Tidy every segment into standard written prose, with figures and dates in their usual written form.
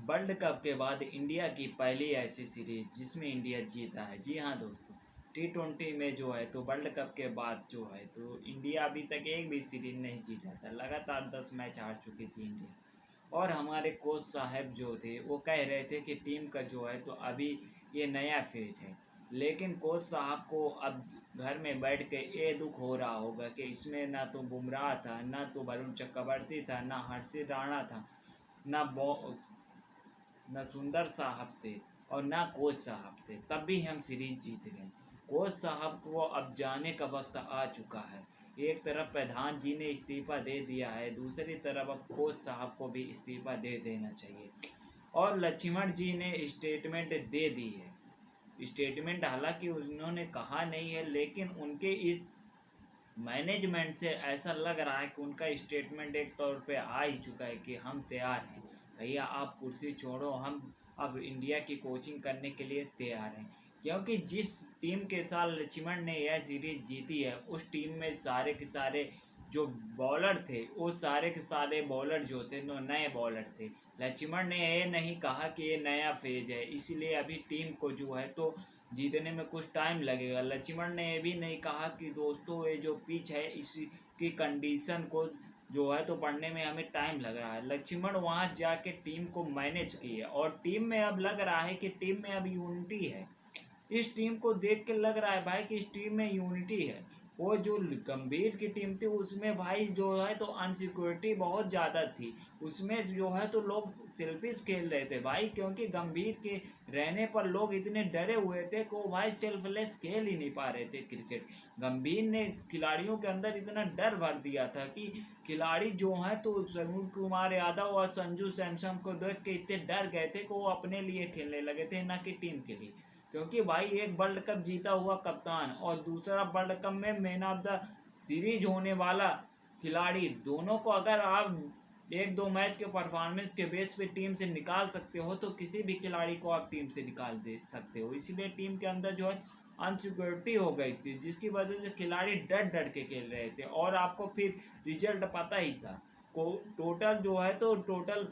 World cup के बाद India की पहली ऐसी सीरीज जिसमें इंडिया जीता है। जी हाँ दोस्तों, T20 में जो है तो वर्ल्ड कप के बाद जो है तो इंडिया अभी तक एक भी सीरीज नहीं जीता था। लगातार 10 मैच हार चुकी थी इंडिया। और हमारे कोच साहब जो थे वो कह रहे थे कि टीम का जो है तो अभी ये नया फेज है। लेकिन कोच साहब को अब घर में बैठ के ये दुख हो रहा होगा कि इसमें ना तो बुमराह था, ना तो वरुण चक्रवर्ती था, ना हर्षित राणा था, ना न सुंदर साहब थे और ना कोच साहब थे, तब भी हम सीरीज जीत गए। कोच साहब को अब जाने का वक्त आ चुका है। एक तरफ प्रधान जी ने इस्तीफा दे दिया है, दूसरी तरफ अब कोच साहब को भी इस्तीफा दे देना चाहिए। और लक्ष्मण जी ने स्टेटमेंट दे दी है। स्टेटमेंट हालांकि उन्होंने कहा नहीं है, लेकिन उनके इस मैनेजमेंट से ऐसा लग रहा है कि उनका स्टेटमेंट एक तौर पे आ ही चुका है कि हम तैयार हैं भैया, आप कुर्सी छोड़ो, हम अब इंडिया की कोचिंग करने के लिए तैयार हैं। क्योंकि जिस टीम के साथ लक्ष्मण ने यह सीरीज जीती है उस टीम में सारे के सारे जो बॉलर थे वो सारे के सारे बॉलर जो थे वो नए बॉलर थे। लक्ष्मण ने ये नहीं कहा कि ये नया फेज है इसलिए अभी टीम को जो है तो जीतने में कुछ टाइम लगेगा। लक्ष्मण ने ये भी नहीं कहा कि दोस्तों ये जो पिच है इसकी कंडीशन को जो है तो पढ़ने में हमें टाइम लग रहा है। लक्ष्मण वहाँ जाके टीम को मैनेज की है और टीम में अब लग रहा है कि टीम में अब यूनिटी है। इस टीम को देख के लग रहा है भाई कि इस टीम में यूनिटी है। वो जो गंभीर की टीम थी उसमें भाई जो है तो अनसिक्योरिटी बहुत ज़्यादा थी। उसमें जो है तो लोग सेल्फिश खेल रहे थे भाई, क्योंकि गंभीर के रहने पर लोग इतने डरे हुए थे कि वो भाई सेल्फलेस खेल ही नहीं पा रहे थे क्रिकेट। गंभीर ने खिलाड़ियों के अंदर इतना डर भर दिया था कि खिलाड़ी जो हैं तो सूर्य कुमार यादव और संजू सैमसन को देख के इतने डर गए थे कि वो अपने लिए खेलने लगे थे, न कि टीम के लिए। क्योंकि भाई एक वर्ल्ड कप जीता हुआ कप्तान और दूसरा वर्ल्ड कप में मैन ऑफ द सीरीज होने वाला खिलाड़ी, दोनों को अगर आप एक दो मैच के परफॉर्मेंस के बेस पे टीम से निकाल सकते हो तो किसी भी खिलाड़ी को आप टीम से निकाल दे सकते हो। इसीलिए टीम के अंदर जो है अनसिक्योरिटी हो गई थी, जिसकी वजह से खिलाड़ी डर डर के खेल रहे थे। और आपको फिर रिजल्ट पता ही था को टोटल जो है तो टोटल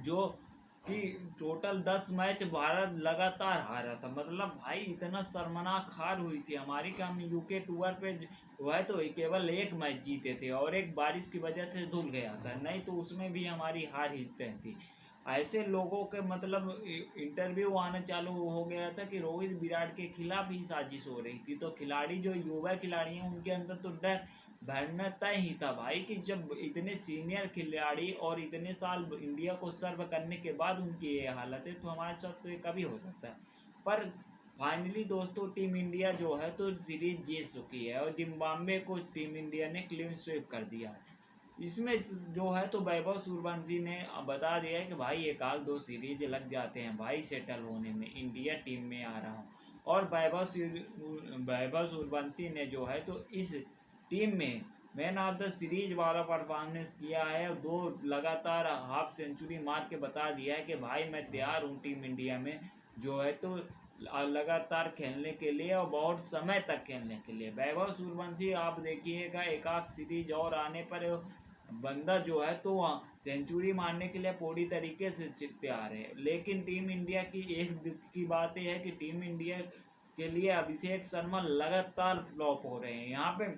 जो कि टोटल 10 मैच भारत लगातार हारा था। मतलब भाई इतना शर्मनाक हार हुई थी हमारी कि हम यूके टूर पे वह तो केवल एक मैच जीते थे और एक बारिश की वजह से धुल गया था, नहीं तो उसमें भी हमारी हार ही तय थी। ऐसे लोगों के मतलब इंटरव्यू आना चालू हो गया था कि रोहित विराट के खिलाफ ही साजिश हो रही थी। तो खिलाड़ी जो युवा खिलाड़ी हैं उनके अंदर तो डर भरना तय ही था भाई कि जब इतने सीनियर खिलाड़ी और इतने साल इंडिया को सर्व करने के बाद उनकी ये हालत है तो हमारे साथ तो ये कभी हो सकता है। पर फाइनली दोस्तों टीम इंडिया जो है तो सीरीज जीत चुकी है और जिम्बाब्वे को टीम इंडिया ने क्लीन स्वीप कर दिया है। इसमें जो है तो वैभव सूर्यवंशी ने बता दिया है कि भाई एक आध दो सीरीज लग जाते हैं भाई सेटल होने में, इंडिया टीम में आ रहा हूँ। और वैभव सूर्यवंशी ने जो है तो इस टीम में मैन ऑफ द सीरीज वाला परफॉर्मेंस किया है और 2 लगातार हाफ सेंचुरी मार के बता दिया है कि भाई मैं तैयार हूँ टीम इंडिया में जो है तो लगातार खेलने के लिए और बहुत समय तक खेलने के लिए। वैभव सूर्यवंशी आप देखिएगा एक आध सीरीज और आने पर बंदा जो है तो सेंचुरी मारने के लिए पूरी तरीके से तैयार है। लेकिन टीम इंडिया की एक दुख की बात यह है कि टीम इंडिया के लिए अभिषेक शर्मा लगातार फ्लॉप हो रहे हैं। यहाँ पे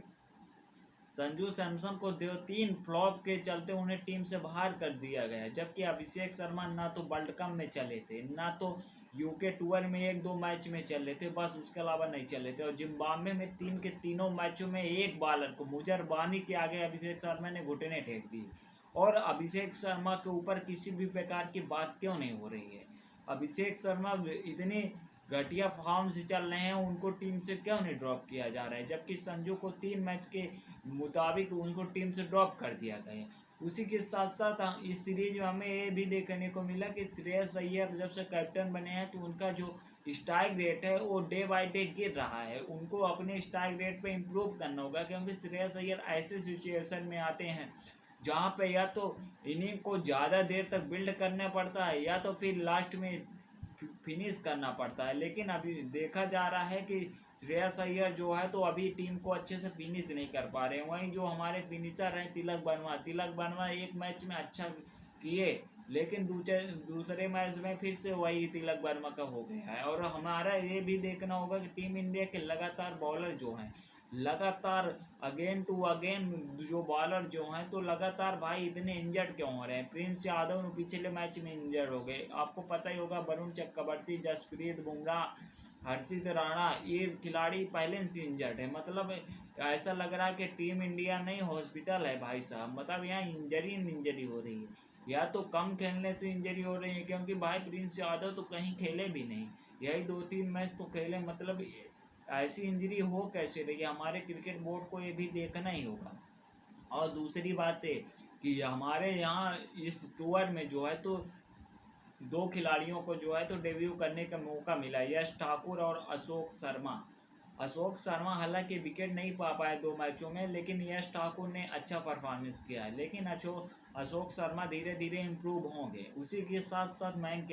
संजू सैमसन को 3 फ्लॉप के चलते उन्हें टीम से बाहर कर दिया गया, जबकि अभिषेक शर्मा ना तो वर्ल्ड कप में चले थे, ना तो यूके टूर में 1-2 मैच में चले थे, बस उसके अलावा नहीं चले थे। और जिम्बाब्वे में 3 के तीनों मैचों में एक बॉलर को मुजरबानी के आगे अभिषेक शर्मा ने घुटने टेक दिए। और अभिषेक शर्मा के ऊपर किसी भी प्रकार की बात क्यों नहीं हो रही है? अभिषेक शर्मा इतनी घटिया फॉर्म से चल रहे हैं, उनको टीम से क्यों नहीं ड्रॉप किया जा रहा है? जबकि संजू को 3 मैच के मुताबिक उनको टीम से ड्रॉप कर दिया गया। उसी के साथ साथ इस सीरीज में हमें ये भी देखने को मिला कि श्रेयस अय्यर जब से कैप्टन बने हैं तो उनका जो स्ट्राइक रेट है वो डे बाय डे गिर रहा है। उनको अपने स्ट्राइक रेट पे इम्प्रूव करना होगा, क्योंकि श्रेयस अय्यर ऐसे सिचुएशन में आते हैं जहाँ पे या तो इनिंग को ज़्यादा देर तक बिल्ड करना पड़ता है या तो फिर लास्ट में फिनिश करना पड़ता है। लेकिन अभी देखा जा रहा है कि श्रेयस अय्यर जो है तो अभी टीम को अच्छे से फिनिश नहीं कर पा रहे हैं। वहीं जो हमारे फिनिशर हैं तिलक वर्मा एक मैच में अच्छा किए लेकिन दूसरे मैच में फिर से वही तिलक वर्मा का हो गया है। और हमारा ये भी देखना होगा कि टीम इंडिया के लगातार बॉलर जो हैं, लगातार अगेन टू अगेन जो बॉलर जो हैं, तो लगातार भाई इतने इंजर्ड क्यों हो रहे हैं। प्रिंस यादव पिछले मैच में इंजर्ड हो गए, आपको पता ही होगा। वरुण चक्रवर्ती, जसप्रीत बुमराह, हर्षित राणा, ये खिलाड़ी पहले से इंजर्ड है। मतलब ऐसा लग रहा है कि टीम इंडिया नहीं हॉस्पिटल है भाई साहब। मतलब यहाँ इंजरी हो रही है, या तो कम खेलने से इंजरी हो रही है, क्योंकि भाई प्रिंस यादव तो कहीं खेले भी नहीं, यही 2-3 मैच तो खेले। मतलब ऐसी इंजरी हो कैसे रही है, हमारे क्रिकेट बोर्ड को ये भी देखना ही होगा। और दूसरी बात है कि हमारे यहाँ इस टूर में जो है तो 2 खिलाड़ियों को जो है तो डेब्यू करने का मौका मिला, यश ठाकुर और अशोक शर्मा। अशोक शर्मा हालांकि विकेट नहीं पा पाए 2 मैचों में, लेकिन यश ठाकुर ने अच्छा परफॉर्मेंस किया है। लेकिन अशोक शर्मा धीरे धीरे इम्प्रूव होंगे। उसी के साथ साथ मयंक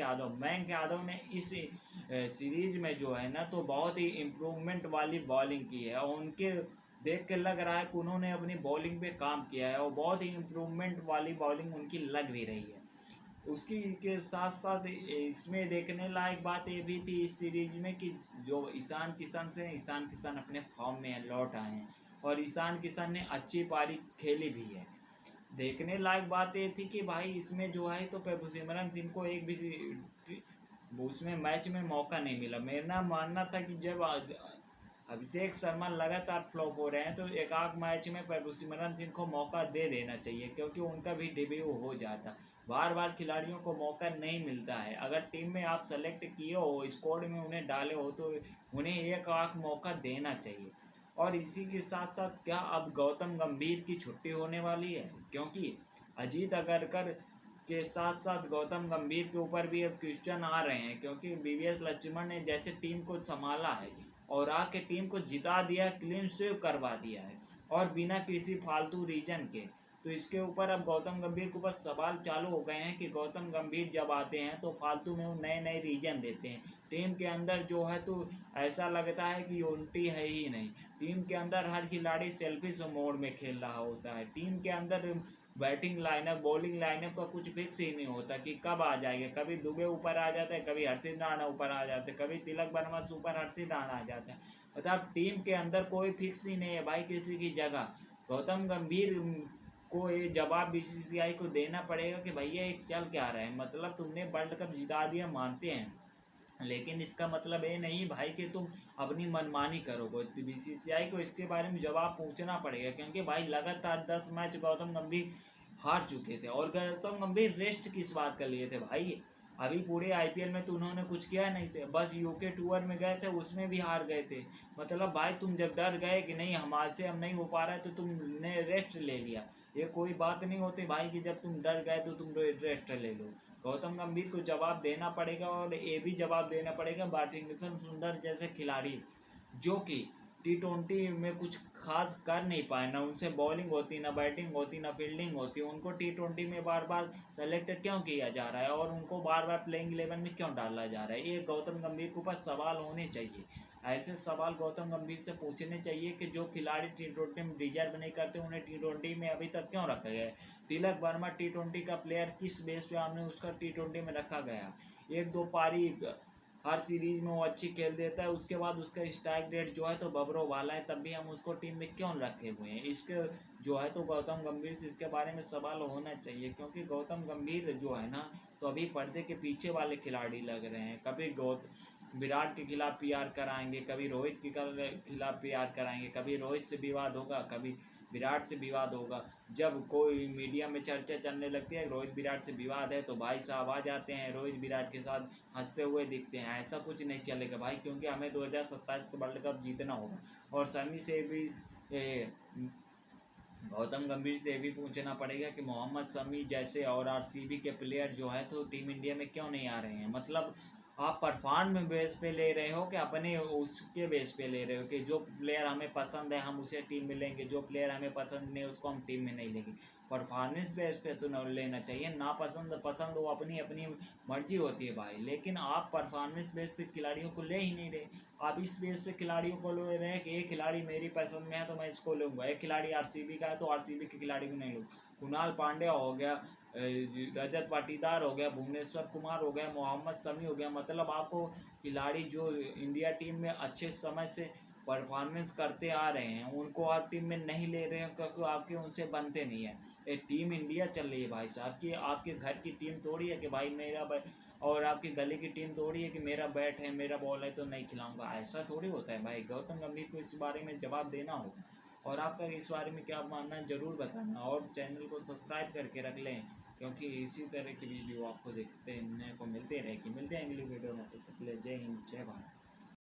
यादव ने इस सीरीज में जो है ना तो बहुत ही इम्प्रूवमेंट वाली बॉलिंग की है, और उनके देख के लग रहा है कि उन्होंने अपनी बॉलिंग पे काम किया है, और बहुत ही इम्प्रूवमेंट वाली बॉलिंग उनकी लग भी रही है। उसकी के साथ साथ इसमें देखने लायक बात ये भी थी इस सीरीज में कि जो ईशान किशन अपने फॉर्म में लौट आए हैं, और ईशान किशन ने अच्छी पारी खेली भी है। देखने लायक बात ये थी कि भाई इसमें जो है तो प्रभुसिमरन सिंह को एक भी उसमें मैच में मौका नहीं मिला। मेरा मानना था कि जब अभिषेक शर्मा लगातार फ्लॉप हो रहे हैं तो एक आध मैच में प्रभुसिमरन सिंह को मौका दे देना चाहिए, क्योंकि उनका भी डेब्यू हो जाता। बार बार खिलाड़ियों को मौका नहीं मिलता है। अगर टीम में आप सेलेक्ट किए हो, स्क्वाड में उन्हें डाले हो, तो उन्हें एक आध मौका देना चाहिए। और इसी के साथ साथ क्या अब गौतम गंभीर की छुट्टी होने वाली है, क्योंकि अजीत अगरकर के साथ साथ गौतम गंभीर के ऊपर भी अब क्वेश्चन आ रहे हैं, क्योंकि वीवीएस लक्ष्मण ने जैसे टीम को संभाला है और आके टीम को जिता दिया, क्लीन स्वीप करवा दिया है, और बिना किसी फालतू रीजन के। तो इसके ऊपर अब गौतम गंभीर के ऊपर सवाल चालू हो गए हैं कि गौतम गंभीर जब आते हैं तो फालतू में वो नए नए रीजन देते हैं। टीम के अंदर जो है तो ऐसा लगता है कि यूनिटी है ही नहीं। टीम के अंदर हर खिलाड़ी सेल्फिश मोड में खेल रहा होता है। टीम के अंदर बैटिंग लाइनअप, बॉलिंग लाइनअप का कुछ फिक्स ही नहीं होता कि कब आ जाएगा। कभी दुबे ऊपर आ जाता है, कभी हर्षित राणा ऊपर आ जाते हैं, कभी तिलक वर्मा से ऊपर हर्षित राणा आ जाता है। मतलब टीम के अंदर कोई फिक्स ही नहीं है भाई किसी की जगह। गौतम गंभीर को ये जवाब बीसीसीआई को देना पड़ेगा कि भैया एक चल क्या रहा है। मतलब तुमने वर्ल्ड कप जिता दिया, मानते हैं, लेकिन इसका मतलब ये नहीं भाई कि तुम अपनी मनमानी करोगे। तो बीसीसीआई को इसके बारे में जवाब पूछना पड़ेगा, क्योंकि भाई लगातार 10 मैच गौतम गंभीर हार चुके थे। और गौतम गंभीर रेस्ट किस बात का लिए थे भाई? अभी पूरे आईपीएल में तो उन्होंने कुछ किया नहीं थे, बस यूके टूर में गए थे, उसमें भी हार गए थे। मतलब भाई तुम जब डर गए कि नहीं हमारे से अब नहीं हो पा रहा है, तो तुमने रेस्ट ले लिया। ये कोई बात नहीं होती भाई कि जब तुम डर गए तो तुम रेस्ट ले लो। गौतम गंभीर को जवाब देना पड़ेगा, और ये भी जवाब देना पड़ेगा वाशिंगटन सुंदर जैसे खिलाड़ी, जो कि T20 में कुछ खास कर नहीं पाए। ना उनसे बॉलिंग होती, ना बैटिंग होती, ना फील्डिंग होती। उनको T20 में बार बार सेलेक्ट क्यों किया जा रहा है, और उनको बार बार प्लेइंग 11 में क्यों डाला जा रहा है? ये गौतम गंभीर के ऊपर सवाल होने चाहिए। ऐसे सवाल गौतम गंभीर से पूछने चाहिए कि जो खिलाड़ी T20 में डिजर्व नहीं करते उन्हें T20 में अभी तक क्यों रखा गया है। तिलक वर्मा T20 का प्लेयर किस बेस पे आपने उसका T20 में रखा गया? एक दो पारी हर सीरीज में वो अच्छी खेल देता है, उसके बाद उसका स्ट्राइक रेट जो है तो बबरों वाला है, तब भी हम उसको टीम में क्यों रखे हुए हैं? इसके जो है तो गौतम गंभीर से इसके बारे में सवाल होना चाहिए, क्योंकि गौतम गंभीर जो है ना तो अभी पर्दे के पीछे वाले खिलाड़ी लग रहे हैं। कभी विराट के खिलाफ पीआर कराएंगे, कभी रोहित के खिलाफ पीआर कराएंगे, कभी रोहित से विवाद होगा, कभी विराट से विवाद होगा। जब कोई मीडिया में चर्चा चलने लगती है रोहित विराट से विवाद है, तो भाई साहब आ जाते हैं रोहित विराट के साथ हंसते हुए दिखते हैं। ऐसा कुछ नहीं चलेगा भाई, क्योंकि हमें 2027 का वर्ल्ड कप जीतना होगा। और शमी से भी गौतम गंभीर से भी पूछना पड़ेगा कि मोहम्मद शमी जैसे और आरसीबी के प्लेयर जो है तो टीम इंडिया में क्यों नहीं आ रहे हैं। मतलब आप परफॉर्म बेस पे ले रहे हो कि अपने उसके बेस पे ले रहे हो कि जो प्लेयर हमें पसंद है हम उसे टीम में लेंगे, जो प्लेयर हमें पसंद नहीं उसको हम टीम में नहीं लेंगे। परफॉर्मेंस बेस पे तो न लेना चाहिए, ना पसंद वो अपनी अपनी मर्जी होती है भाई। लेकिन आप परफॉर्मेंस बेस पे खिलाड़ियों को ले ही नहीं रहे। आप इस बेस पे खिलाड़ियों को ले रहे हैं कि एक खिलाड़ी मेरी पसंद में है तो मैं इसको लूँगा, एक खिलाड़ी आरसीबी का है तो आरसीबी के खिलाड़ी को नहीं लूँ। कुणाल पांड्या हो गया, रजत पाटीदार हो गया, भुवनेश्वर कुमार हो गया, मोहम्मद शमी हो गया, मतलब आपको खिलाड़ी जो इंडिया टीम में अच्छे समय से परफॉर्मेंस करते आ रहे हैं उनको आप टीम में नहीं ले रहे हैं क्योंकि आपके उनसे बनते नहीं है। एक टीम इंडिया चल रही है भाई साहब की, आपके घर की टीम थोड़ी है कि भाई मेरा और आपकी गली की टीम थोड़ी है कि मेरा बैट है मेरा बॉल है तो नहीं खिलाऊंगा, ऐसा थोड़ी होता है भाई। गौतम गंभीर को इस बारे में जवाब देना होगा। और आपका इस बारे में क्या मानना है ज़रूर बताना, और चैनल को सब्सक्राइब करके रख लें क्योंकि इसी तरह की वीडियो आपको देखने को मिलते रहेगी। मिलते हैं अगली वीडियो में, तब तक के लिए जय हिंद जय भारत।